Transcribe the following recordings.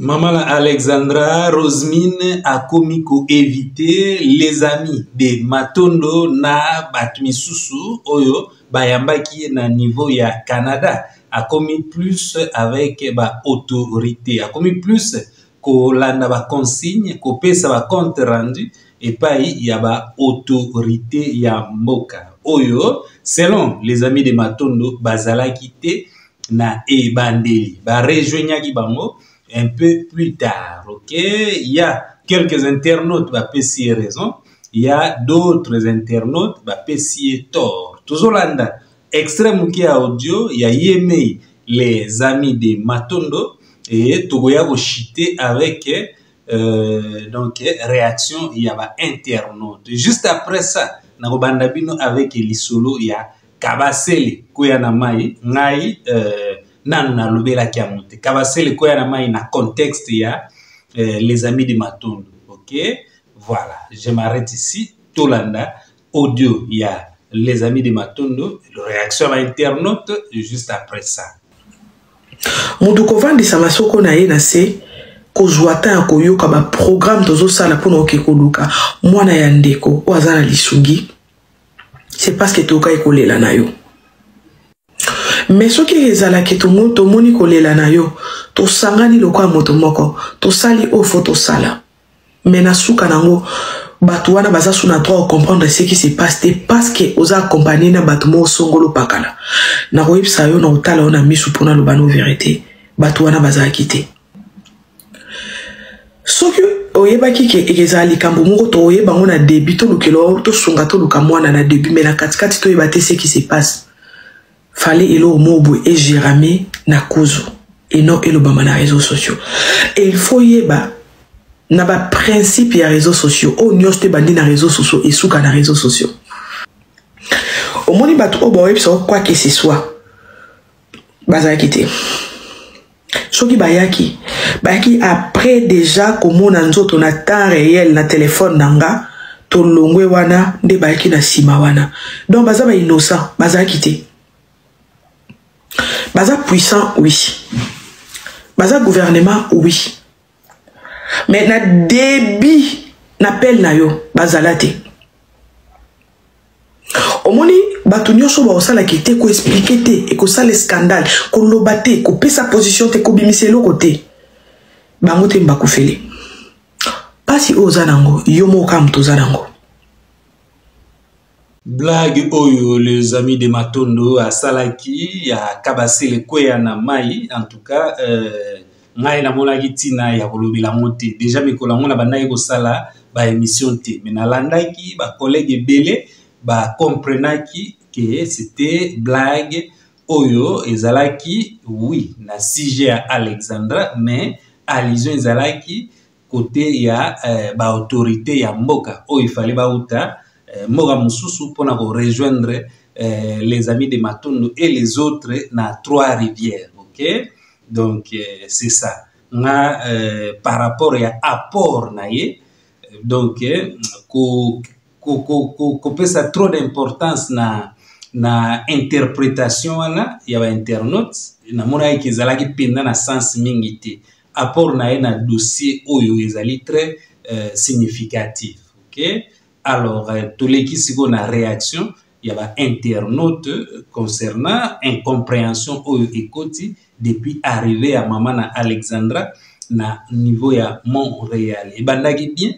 Maman Alexandra Rosemine a commis éviter les amis de Matondo na Batmisusu oyo bayambaki na niveau ya Canada a commis plus avec ba autorité a commis plus ko landa ba consigne ko pesa ba compte rendu et pai ya ba autorité ya mboka oyo selon les amis de Matondo bazalaki te na ebandeli ba rejoignaki bango un peu plus tard, ok? Il y a quelques internautes qui ont raison, il y a d'autres internautes qui ont tort. Toujours là, extrême audio, il y a Yemei, les amis de Matondo, et Togoya chité avec donc réaction, il y a internaute. Juste après ça, Nagobandabino avec Lisolo, il y a Kabasele, Koyanamai, Ngai, nanu na lobela kiamote kabasele ko yana mai na contexte ya les amis de Matondo. OK, voilà, je m'arrête ici. Tolanda audio ya les amis de Matondo, réaction à internaute juste après ça. Muduko vandi samasoko na ye na se ko jouata ya koyoka ba programme tozo sala pour no kekoluka mwana ya ndeko wazana lisugi c'est parce que toka ekolela na yo. Mais ce qui est à la ketumu to moni kolela na yo to sangani lokwa moto moko to sali o photo sala mais na suka nango batu wana baza suna droit comprendre ce qui se passe parce que oza accompagner na batu mo songolo pakala na ko yipsa yo na otala ona misu pona lo bano vérité batu wana baza akité soki oyebaki ke ezali kambo moko to oyeba ngona début to lokelo to sunga to lukamwana na début mais na katikati to yebate ce qui se passe. Fallait elo mobo et Jéramé na kuzu et non elo bama na réseaux sociaux et il faut yeba na ba principe ya réseaux sociaux o nyoste bandi na réseaux sociaux et souka na réseaux sociaux au moni batu o ba webso quoi que ce soit baza kité soki bayaki après déjà comme na nzoto na temps réel na téléphone nanga to longwe wana nde bayaki na sima wana donc baza ba innocent baza kité. Baza puissant, oui. Baza gouvernement, oui. Mais na débit n'appel na yo, baza late. Omoni, batu nyonso ba osala ki te ko expliquer te et ko sale scandale, ko lobate, ko pe sa position te ko bimise lo côté. Bango te mba kufele. Pasi ozanango, yomo kam tozanango. Blague oyo les amis de Matondo à Salaki à Kabasele Kweya na mai en tout cas ngai na monaki tina ya kolobela moté déjà mikola ngona bandaki ko sala ba émission té mais na landaki ba collègue belé ba comprenaki que c'était blague oyo ezalaki oui na sujet à Alexandra mais allusion ezalaki côté ya ba autorité ya mboka oyo il fallait ba uta Moga Moussoussou pour rejoindre les amis de Matondo et les autres na Trois-Rivières. Ok? Donc, c'est ça. Par rapport à apport, donc, qu'on peut ça trop d'importance na interprétation, il y a internautes, na mona qui zalaki penda na sens mingité. Apport na dossier oyo ezali très significatif. Ok? Alors, tous les qui sont en réaction, il y a un internaute concernant incompréhension au écouti depuis arriver à Maman Alexandra na niveau ya Montréal. Et bandagi bien,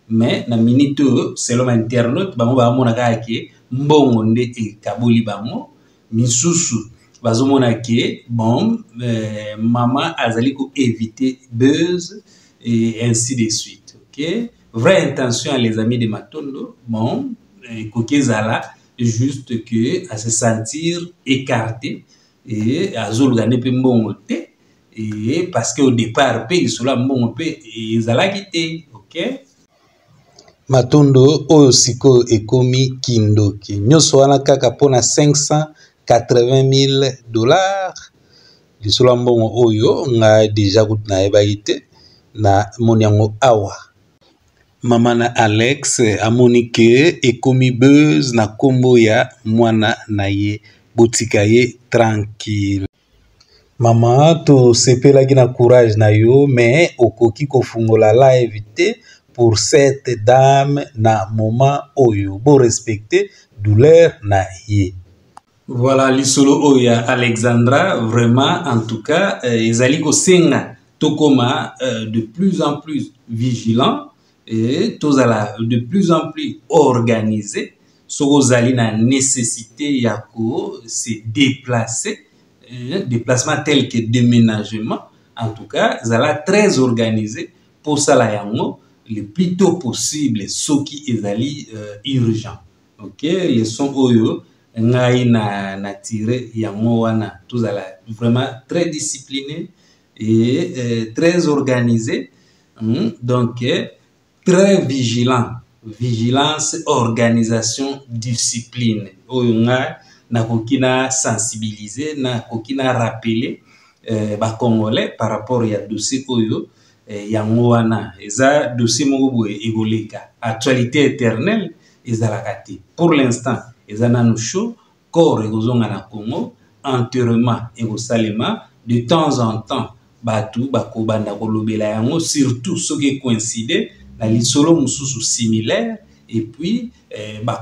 mais na minute selon internaute, bango ba mona ke mbongo nde e kaboli bango misusu bazomona ke bon maman azali ko éviter buzz et ainsi de suite. OK? Vraie intention à les amis de Matondo, bon, Kokezala, juste que à se sentir écarté et à zolgane pe mbongote et parce que au départ pe isola mbongote et zala quitté, ok? Matondo oyo siko ekomi kindoki. Nyoso wana kaka pona $580,000. Isola mbongo oyo nga déjà gut na ebaite na moniango awa. Maman Alex amonike ekomi buzz na kombo ya mwana na ye botika ye tranquille. Maman to sepelaki na courage na yo mais okoki kofungola live te pour cette dame na moment oyo bo respecter douleur na ye. Voilà lisolo oya Alexandra, vraiment en tout cas ezali kosenga tokoma de plus en plus vigilant et tozala de plus en plus organisé. Sozali na nécessité ya ko se déplacer, déplacement tel que déménagement, en tout cas zala très organisé pour ça la yango le plus tôt possible ce qui ezali urgent. OK, les sons oyo ngai na tiré yango wana tozala vraiment très discipliné et très organisé, donc très vigilant. Vigilance, organisation, discipline. Oyo nga na kokina sensibiliser, na kokina rappeler ba Congolais par rapport ya dossier oyo yango wana. Eza dossier moko boye ekoleka. Actualité éternelle ezalaka te. Pour l'instant, eza nanu chaud, corps ekozonga na Congo, enterrement ekosalema, de temps en temps batu bakobanda kolobela yango, surtout soki coïncide na lisolo mususu similaire, et puis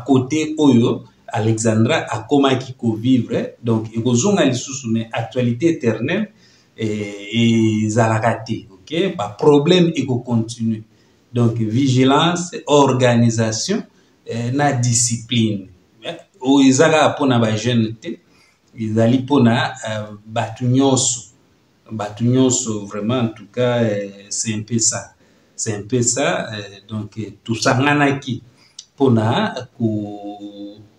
côté oyo Alexandra akomaki ko vivre, donc ekozonga lisusu mais actualité éternelle et zalakate. OK, problème eko continue. Donc vigilance, organisation na discipline. O ezaka pona ba jeune te, ezali pona batu nyonso vraiment en tout cas c'est un peu ça. C'est un peu ça, donc tout ça nanaki pour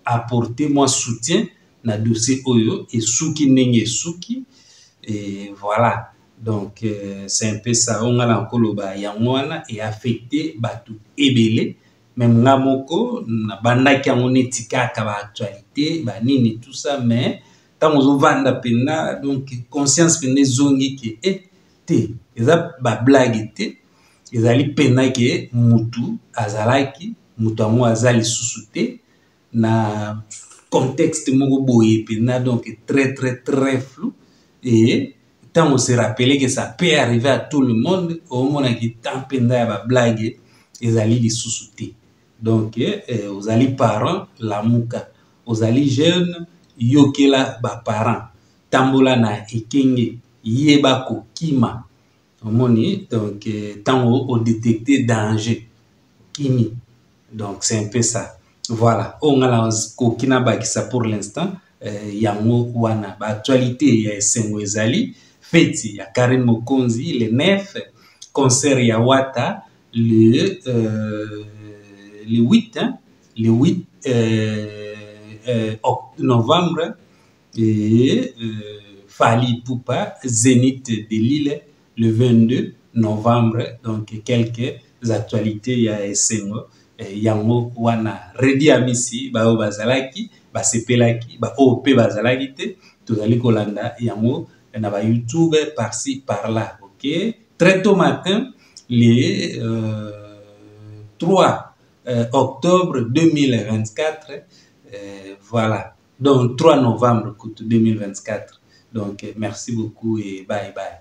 apporter mon soutien na dossier oyo et souki nenge souki, et voilà, donc c'est un peu ça. On a l'ankoloba yangwana et affecté batu ebele, même ngamoko na bandaki yango netika ka ba actualité ba nini tout ça, mais tant on vanda pena donc conscience pena zongi ke te eza ba blague te. Ezali pena ke mutu azalaki mutu amo azali susute na contexte moko boye pena, donc très flou, et tant on se rappelle que ça peut arriver à tout le monde, au mona ki tant pena ya ba blague ezali li susute. Donc ozali parents lamuka, ozali jeune yokela ba parents tambola na ekenge yebako kima. Donc, tant au détecter danger, kimi. Donc, c'est un peu ça. Voilà. On a la kokina bakisa pour l'instant. Yango wana. Actualité, ya Sengwezali. Feti, ya Karen Mokonzi, le 9. Concert ya Wata, le 8, hein, le 8 novembre. Et Fali Poupa, Zénith de Lille, le 22 novembre. Donc quelques actualités ya Esengo yango wana Redi Amisi bao bazalaki ba sepelaki ba OP bazalaki te tozali kolanda yango na ba YouTube par-ci par-là. OK, très tôt matin le 3 octobre 2024, voilà, donc 3 novembre 2024. Donc merci beaucoup et bye bye.